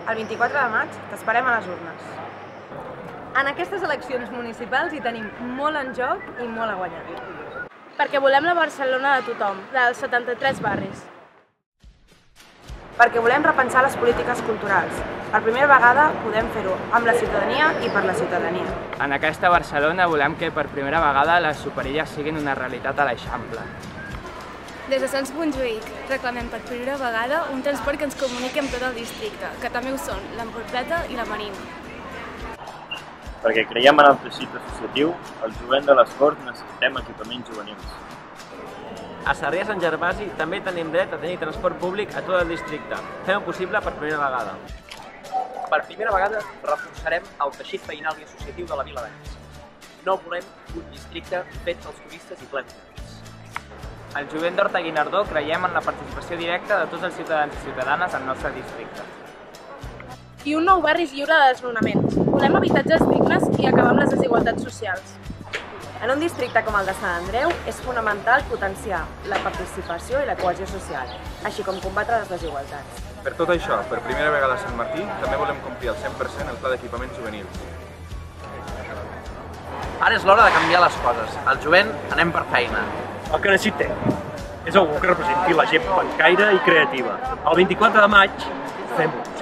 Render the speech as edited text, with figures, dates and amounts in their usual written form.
El 24 de maig t'esperem a les urnes. En aquestes eleccions municipals hi tenim molt en joc i molt a guanyar. Perquè volem la Barcelona de tothom, dels 73 barris. Perquè volem repensar les polítiques culturals. Per primera vegada podem fer-ho amb la ciutadania i per la ciutadania. En aquesta Barcelona volem que per primera vegada les superilles siguin una realitat a l'Eixample. Des de Sants Montjuïc reclamem per primera vegada un transport que ens comuniqui amb tot el districte, que també ho són l'Empordeta i la Marina. Perquè creiem en el teixit associatiu, el jovent de les Corts necessitem equipaments juvenils. A Sarrià Sant Gervasi també tenim dret a tenir transport públic a tot el districte. Fem-ho possible per primera vegada. Per primera vegada reforçarem el teixit veïnal i associatiu de la Vila d'Anys. No volem un districte fet pels turistes i ple de turistes. Al jovent d'Horta-Guinardó creiem en la participació directa de tots els ciutadans i ciutadanes al nostre districte. I un nou barri lliure de desnonaments. Volem habitatges dignes i acabar amb les desigualtats socials. En un districte com el de Sant Andreu és fonamental potenciar la participació i la cohesió social, així com combatre les desigualtats. Per tot això, per primera vegada a Sant Martí, també volem complir al 100% el pla d'equipaments juvenils. Ara és l'hora de canviar les coses. El jovent anem per feina. El que necessitem és algú que representi la gent pencaire i creativa. El 24 de maig fem-ho.